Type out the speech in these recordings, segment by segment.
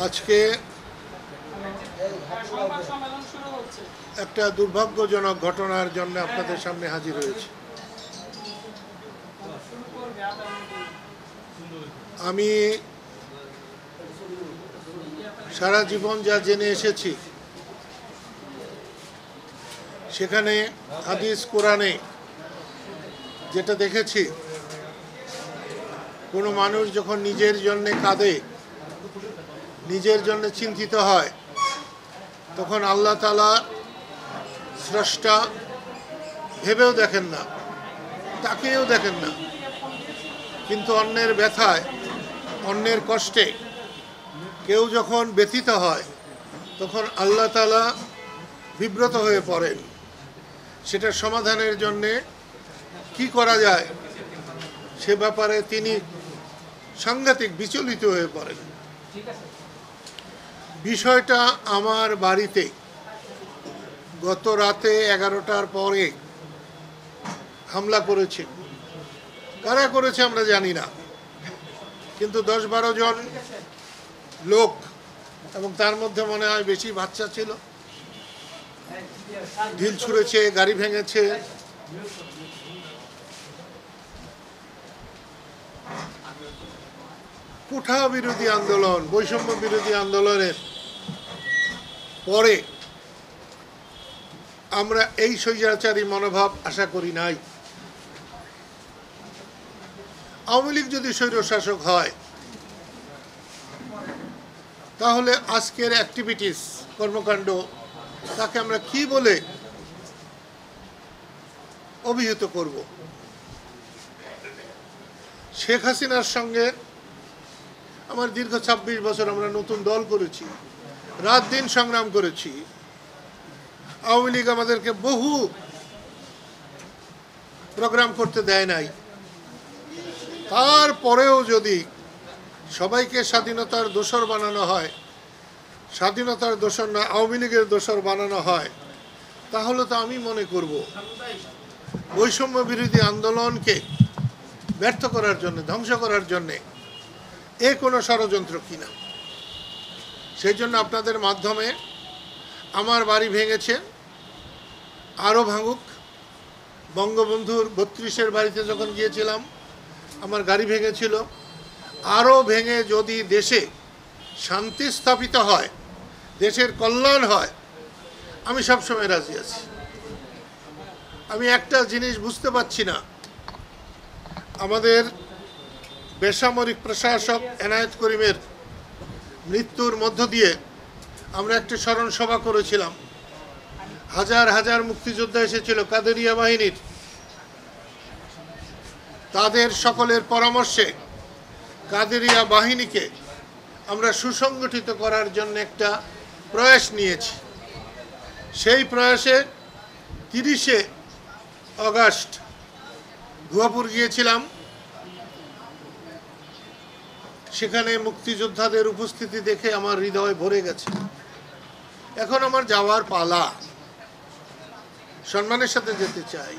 আজকে একটা দুর্ভাগ্যজনক ঘটনার জন্য আপনাদের সামনে হাজির হয়েছে। আমি সারা জীবন যা জেনে এসেছি সেখানে হাদিস কোরআনে যেটা দেখেছি, কোনো মানুষ যখন নিজের জন্য কাঁদে, নিজের জন্য চিন্তিত হয়, তখন আল্লাহ তাআলা স্রষ্টা ভেবেও দেখেন না, তাকেও দেখেন না, কিন্তু অন্যের ব্যথায়, অন্যের কষ্টে কেউ যখন ব্যথিত হয় তখন আল্লাহ তাআলা বিব্রত হয়ে পড়েন। সেটার সমাধানের জন্যে কি করা যায় সে ব্যাপারে তিনি সাংঘাতিক বিচলিত হয়ে পড়েন। বিষয়টা আমার বাড়িতে গত রাতে 11টার পরে হামলা করেছে। কারা করেছে আমরা জানি না, কিন্তু 10-12 জন লোক, এবং তার মধ্যে মনে হয় বেশি বাচ্চা ছিল, ঢিল ছুঁড়েছে, গাড়ি ভেঙেছে। কোঠা বিরোধী আন্দোলন, বৈষম্য বিরোধী আন্দোলনের পরে আমরা এই স্বৈরাচারী মনোভাব আশা করি নাই। আওয়ামী লীগ যদি স্বৈরশাসক হয় তাহলে আজকের অ্যাক্টিভিটিস, কর্মকাণ্ড, তাকে আমরা কি বলে অভিহিত করব? শেখ হাসিনার সঙ্গে আমার দীর্ঘ 26 বছর, আমরা নতুন দল করেছি, রাত দিন সংগ্রাম করেছি। আওয়ামী লীগ আমাদেরকে বহু প্রোগ্রাম করতে দেয় নাই। তারপরেও যদি সবাইকে স্বাধীনতার দোসর বানানো হয়, স্বাধীনতার দোসর না আওয়ামী লীগের দোসর বানানো হয়, তাহলে তো আমি মনে করব বৈষম্য বিরোধী আন্দোলনকে ব্যর্থ করার জন্য, ধ্বংস করার জন্যে এ কোনো ষড়যন্ত্র কিনা। সেই জন্য আপনাদের মাধ্যমে আমার বাড়ি ভেঙেছে, আরও ভাঙুক। বঙ্গবন্ধুর 32-এর বাড়িতে যখন গিয়েছিলাম আমার গাড়ি ভেঙেছিল, আরও ভেঙে যদি দেশে শান্তি স্থাপিত হয়, দেশের কল্যাণ হয়, আমি সবসময় রাজি আছি। আমি একটা জিনিস বুঝতে পারছি না, আমাদের বেসামরিক প্রশাসক এনায়েত করিমের মৃত্যুর মধ্য দিয়ে আমরা একটি স্মরণ সভা করেছিলাম। হাজার হাজার মুক্তিযোদ্ধা এসেছিল কাদেরিয়া বাহিনীর। তাদের সকলের পরামর্শে কাদেরিয়া বাহিনীকে আমরা সুসংগঠিত করার জন্য একটা প্রয়াস নিয়েছি। সেই প্রয়াসে 30শে আগস্ট ভুয়াপুর গিয়েছিলাম। সেখানে মুক্তিযোদ্ধাদের উপস্থিতি দেখে আমার হৃদয় ভরে গেছে। এখন আমার যাওয়ার পালা, সম্মানের সাথে যেতে চাই।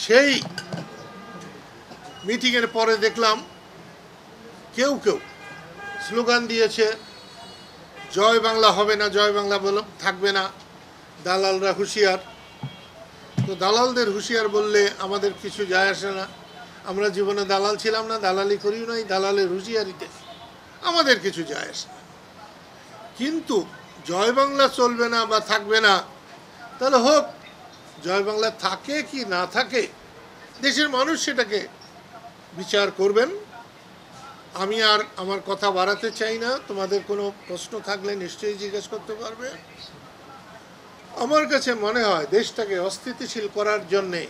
সেই মিটিংয়ের পরে দেখলাম কেউ কেউ স্লোগান দিয়েছে, জয় বাংলা হবে না, জয় বাংলা থাকবে না, দালালরা হুঁশিয়ার। তো দালালদের হুঁশিয়ার বললে আমাদের কিছু যায় আসে না, আমরা জীবনে দালাল ছিলাম না, দালালি করিও নাই, দালালের হুঁশিয়ারিতে আমাদের কিছু যায় আসে না। কিন্তু জয় বাংলা চলবে না বা থাকবে না, তাহলে হোক, জয় বাংলা থাকে কি না থাকে দেশের মানুষ সেটাকে বিচার করবেন। আমি আর আমার কথা বাড়াতে চাই না। তোমাদের কোনো প্রশ্ন থাকলে নিশ্চয়ই জিজ্ঞেস করতে পারবে। আমার কাছে মনে হয় দেশটাকে অস্থিতিশীল করার জন্যে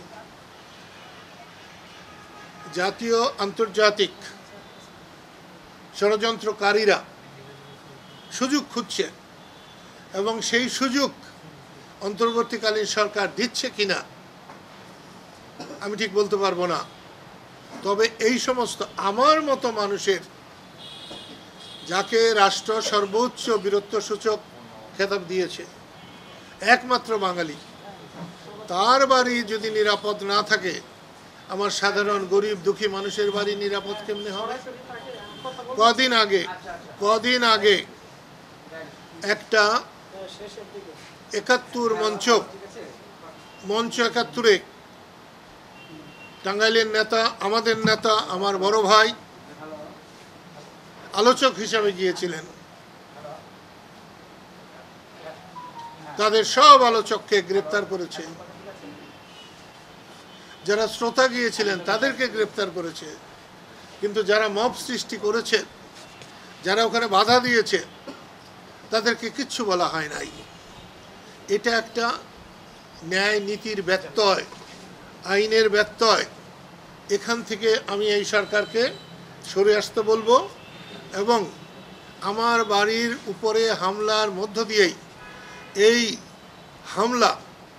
জাতীয় আন্তর্জাতিক ষড়যন্ত্রকারীরা সুযোগ খুঁজছে, এবং সেই সুযোগ অন্তর্বর্তীকালীন সরকার দিচ্ছে কিনা আমি ঠিক বলতে পারবো না। তবে এই সমস্ত আমার মতো মানুষের, যাকে রাষ্ট্র সর্বোচ্চ বীরত্বসূচক খেতাব দিয়েছে, একমাত্র বাঙালি, তার বাড়ি যদি নিরাপদ না থাকে, আমার সাধারণ গরিব দুঃখী মানুষের বাড়ি নিরাপদ কেমনে হবে? কদিন আগে কদিন আগে একটা ৭১ মঞ্চ ৭১-এ টাঙ্গাইলের নেতা, আমাদের নেতা, আমার বড় ভাই আলোচক হিসাবে গিয়েছিলেন। তাদের সব আলোচককে গ্রেপ্তার করেছে। যারা শ্রোতা গিয়েছিলেন তাদেরকে গ্রেপ্তার করেছে, কিন্তু যারা মব সৃষ্টি করেছে, যারা ওখানে বাধা দিয়েছে, তাদেরকে কিচ্ছু বলা হয় নাই। এটা একটা ন্যায় নীতির ব্যত্যয়, আইনের ব্যত্যয়। এখান থেকে আমি এই সরকারকে সরে আসতে বলবো এবং আমার বাড়ির উপরে হামলার মধ্য দিয়েই এই হামলা,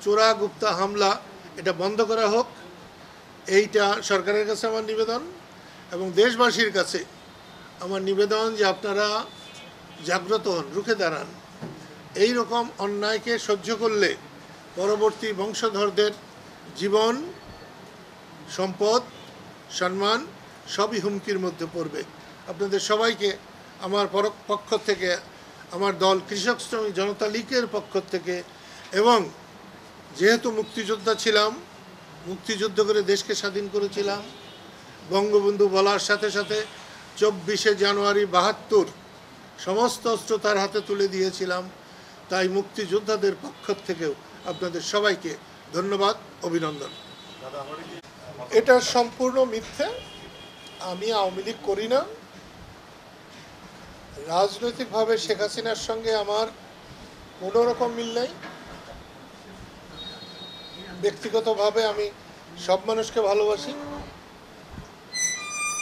চোরা গুপ্তা হামলা, এটা বন্ধ করা হোক। এইটা সরকারের কাছে আমার নিবেদন এবং দেশবাসীর কাছে আমার নিবেদন যে আপনারা জাগ্রত হন, রুখে দাঁড়ান। এই রকম অন্যায়কে সহ্য করলে পরবর্তী বংশধরদের জীবন, সম্পদ, সম্মান সবই হুমকির মধ্যে পড়বে। আপনাদের সবাইকে আমার পক্ষ থেকে, আমার দল কৃষক শ্রমিক জনতা লীগের পক্ষ থেকে, এবং যেহেতু মুক্তিযোদ্ধা ছিলাম, মুক্তিযুদ্ধ করে দেশকে স্বাধীন করেছিলাম, বঙ্গবন্ধু বলার সাথে সাথে ২৪শে জানুয়ারি ৭২ সমস্ত অস্ত্র তার হাতে তুলে দিয়েছিলাম। তাই মুক্তিযোদ্ধাদের পক্ষ থেকেও আপনাদের সবাইকে ধন্যবাদ, অভিনন্দন। এটা সম্পূর্ণ মিথ্যে। আমি আওয়ামী লীগ করি না। রাজনৈতিকভাবে শেখ হাসিনার সঙ্গে আমার কোনো রকম মিল নেই। ব্যক্তিগতভাবে আমি সব মানুষকে ভালোবাসি।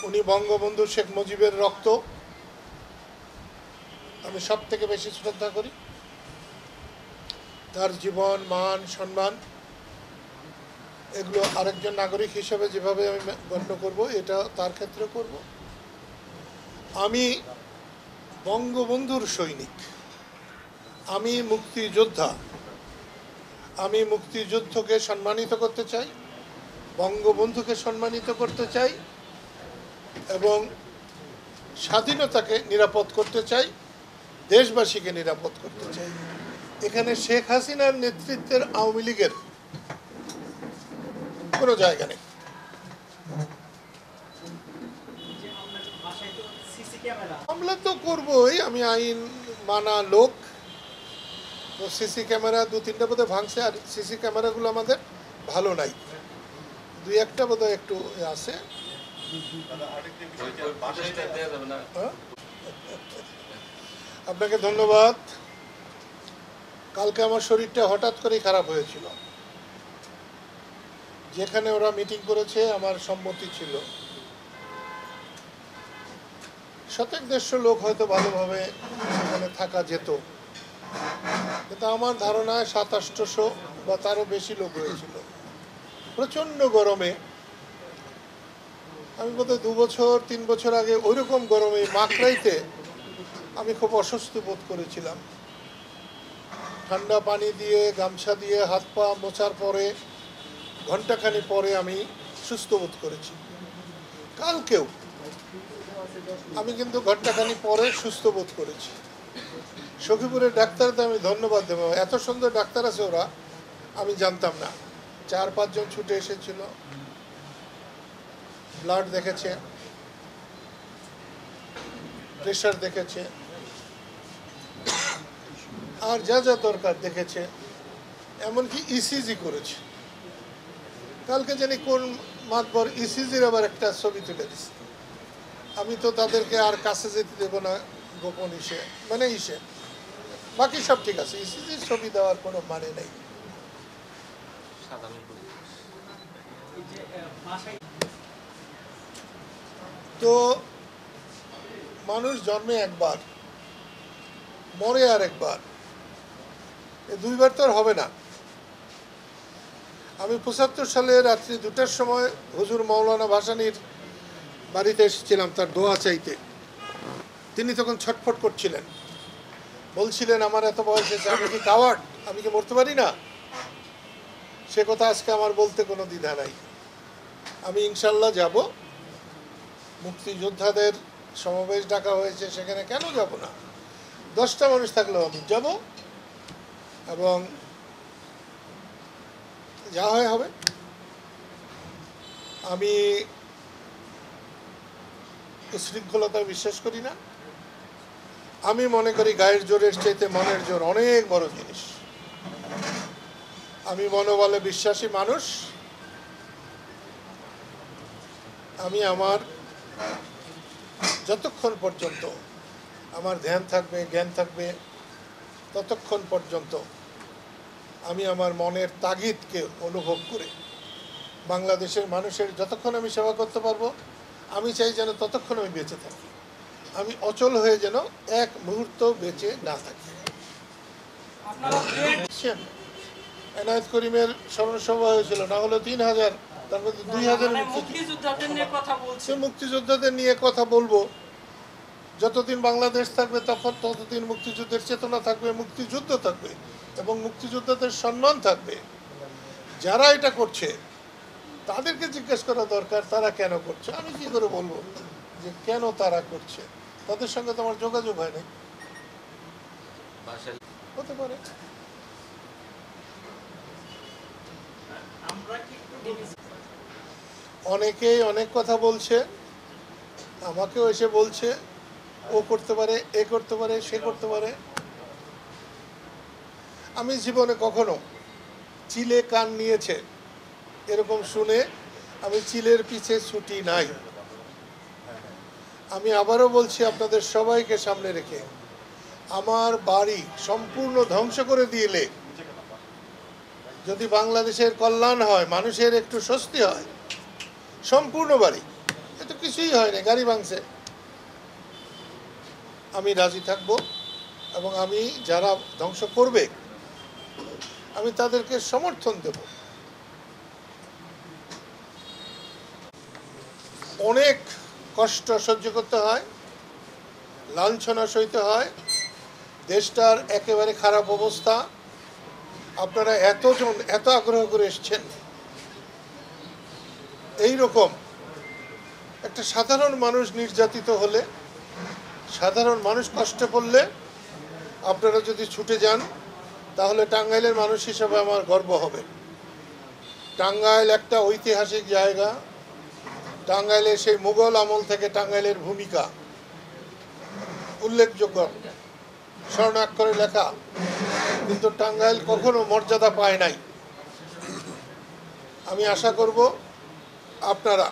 উনি বঙ্গবন্ধু শেখ মুজিবের রক্ত আমি সব থেকে বেশি শ্রদ্ধা করি। তার জীবন, মান, সম্মান এগুলো আরেকজন নাগরিক হিসেবে যেভাবে আমি গণ্য করব, এটা তার ক্ষেত্রে করব। আমি বঙ্গবন্ধুর সৈনিক, আমি মুক্তিযোদ্ধা। আমি মুক্তিযুদ্ধকে সম্মানিত করতে চাই, বঙ্গবন্ধুকে সম্মানিত করতে চাই এবং স্বাধীনতাকে নিরাপদ করতে চাই, দেশবাসীকে নিরাপদ করতে চাই। এখানে শেখ হাসিনার নেতৃত্বের আওয়ামী লীগের কোনো জায়গা নেই। হামলা তো করবোই, আমি আইন মানা লোক। তো সিসি ক্যামেরা ২-৩টা বোধহয় ভাঙছে, আর সিসি ক্যামেরাগুলো আমাদের ভালো নাই, ২-১টা বোধহয় একটু আছে। আপনাকে ধন্যবাদ। কালকে আমার শরীরটা হঠাৎ করেই খারাপ হয়েছিল। যেখানে ওরা মিটিং করেছে আমার সম্মতি ছিল। ১৭০০ লোক হয়তো ভালোভাবে সেখানে থাকা যেত, কিন্তু আমার ধারণায় ৭-৮০০ বা তারও বেশি লোক হয়েছিল। প্রচণ্ড গরমে, আমি বোধহয় ২-৩ বছর আগে ওইরকম গরমে মাকড়াইতে আমি খুব অস্বস্তি বোধ করেছিলাম। ঠান্ডা পানি দিয়ে, গামছা দিয়ে হাত পা মোছার পরে ঘণ্টাখানি পরে আমি সুস্থ বোধ করেছি। কালকেও আমি কিন্তু ঘণ্টাখানি পরে সুস্থ বোধ করেছি। সখীপুরের ডাক্তারদের আমি ধন্যবাদ দেবো। এত সুন্দর ডাক্তার আছে ওরা, আমি জানতাম না। ৪-৫ জন ছুটে এসেছিল, ব্লাড দেখেছে, প্রেশার দেখেছে, আর যা যা দরকার দেখেছে, এমনকি ইসিজি করেছে। কালকে জানি কোন মাতবর ইসিজির আবার একটা ছবি তুলে দিচ্ছে। আমি তো তাদেরকে আর কাছে যেতে দেবো না, গোপন ইসে বাকি সব ঠিক আছে, ইসিজির ছবি দেওয়ার কোনো মানে নেই। তো মানুষ জন্মে একবার, মরে আর একবার, দুইবার তো আর হবে না। আমি ৭৫ সালে রাত্রি ২টার সময় হুজুর মৌলানা ভাসানীর বাড়িতে এসেছিলাম তার দোয়া চাইতে। তিনি তখন ছটফট করছিলেন, বলছিলেন আমার এত বয়স হয়েছে, আমি কি কাওয়ার্ড, আমি কি মরতে পারি না? সে কথা আজকে আমার বলতে কোনো দ্বিধা নাই। আমি ইনশাল্লাহ যাব। মুক্তিযোদ্ধাদের সমাবেশ ডাকা হয়েছে, সেখানে কেন যাব না? 10টা মানুষ থাকলেও আমি যাব, এবং যা হয় হবে। আমি উশৃঙ্খলতা বিশ্বাস করি না। আমি মনে করি গায়ের জোরের চাইতে মনের জোর অনেক বড় জিনিস। আমি মনোবলে বিশ্বাসী মানুষ। আমি আমার যতক্ষণ পর্যন্ত আমার ধ্যান থাকবে, জ্ঞান থাকবে, ততক্ষণ পর্যন্ত আমি আমার মনের তাগিদকে অনুভব করে বাংলাদেশের মানুষের যতক্ষণ আমি সেবা করতে পারবো, আমি চাই যেন ততক্ষণ আমি বেঁচে থাকি। আমি অচল হয়ে যেন এক মুহূর্ত বেঁচে না থাকি। এনায়েত করিমের স্মরণ সভা হয়েছিল, না হলো 3000, তার মধ্যে 2000 মুক্তিযোদ্ধাদের নিয়ে কথা বলবো। যতদিন বাংলাদেশ থাকবে ততদিন মুক্তিযুদ্ধের চেতনা থাকবে, মুক্তিযুদ্ধ থাকবে, এবং মুক্তিযোদ্ধাদের সম্মান থাকবে। যারা এটা করছে তাদেরকে জিজ্ঞেস করা দরকার তারা কেন করছে। আমি কি করে বলবো যে কেন তারা করছে? তাদের সঙ্গে তোমার যোগাযোগ হয় না, হতে পারে। অনেকেই অনেক কথা বলছে, আমাকেও এসে বলছে ও করতে পারে, এ করতে পারে, সে করতে পারে। আমি জীবনে কখনো চিলে কান নিয়েছে এরকম শুনে আমি চিলের পিছে ছুটি নাই। আমি আবারও বলছি আপনাদের সবাইকে সামনে রেখে, আমার বাড়ি সম্পূর্ণ ধ্বংস করে দিলে যদি বাংলাদেশের কল্যাণ হয়, মানুষের একটু স্বস্তি হয়, সম্পূর্ণ বাড়ি, এত কিছুই হয় না, গাড়ি ভাঙছে, আমি রাজি থাকব। এবং আমি যারা ধ্বংস করবে আমি তাদেরকে সমর্থন দেব। অনেক কষ্ট সহ্য করতে হয়, লাঞ্ছনা সইতে হয়, দেশটার একেবারে খারাপ অবস্থা। আপনারা এতজন এত আগ্রহ করে এসছেন, এই রকম একটা সাধারণ মানুষ নির্যাতিত হলে, সাধারণ মানুষ কষ্টে পড়লে আপনারা যদি ছুটে যান, তাহলে টাঙ্গাইলের মানুষ হিসাবে আমার গর্ব হবে। টাঙ্গাইল একটা ঐতিহাসিক জায়গা। টাঙ্গাইলের সেই মুঘল আমল থেকে টাঙ্গাইলের ভূমিকা উল্লেখযোগ্য, স্বর্ণাক্ষরে লেখা, কিন্তু টাঙ্গাইল কখনো মর্যাদা পায় নাই। আমি আশা করব আপনারা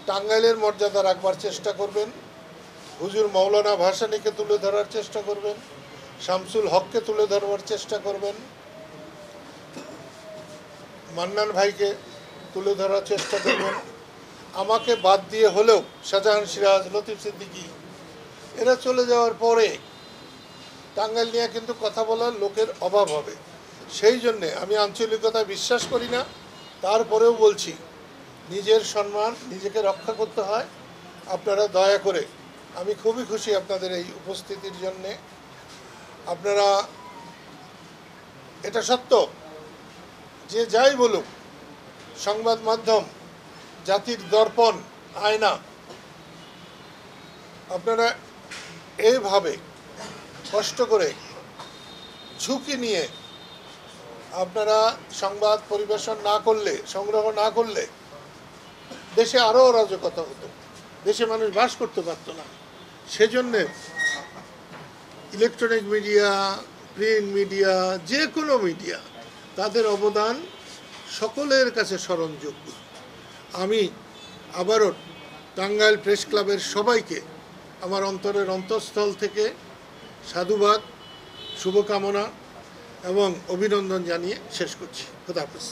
টাঙ্গাইলের মর্যাদা রাখবার চেষ্টা করবেন, হুজুর মৌলানা ভাসানীকে তুলে ধরার চেষ্টা করবেন, শামসুল হককে তুলে ধরবার চেষ্টা করবেন, মান্নান ভাইকে তুলে ধরার চেষ্টা করবেন। আমাকে বাদ দিয়ে হলেও শাহজাহান সিরাজ, লতিফ সিদ্দিকী এরা চলে যাওয়ার পরে টাঙ্গাইল নিয়ে কিন্তু কথা বলার লোকের অভাব হবে। সেই জন্যে আমি আঞ্চলিকতা বিশ্বাস করি না, তারপরেও বলছি নিজের সম্মান নিজেকে রক্ষা করতে হয়। আপনারা দয়া করে, আমি খুবই খুশি আপনাদের এই উপস্থিতির জন্যে। আপনারা, এটা সত্য যে যাই বলুক, সংবাদ মাধ্যম জাতির দর্পণ, আয়না। আপনারা এইভাবে কষ্ট করে ঝুঁকি নিয়ে আপনারা সংবাদ পরিবেশন না করলে, সংগ্রহ না করলে দেশে আরও অরাজকতা হতো, দেশে মানুষ বাস করতে পারত না। সেজন্যে ইলেকট্রনিক মিডিয়া, প্রিন্ট মিডিয়া, যে কোনো মিডিয়া, তাদের অবদান সকলের কাছে স্মরণযোগ্য। আমি আবারও টাঙ্গাইল প্রেস ক্লাবের সবাইকে আমার অন্তরের অন্তঃস্থল থেকে সাধুবাদ, শুভকামনা এবং অভিনন্দন জানিয়ে শেষ করছি। খোদা হাফেজ।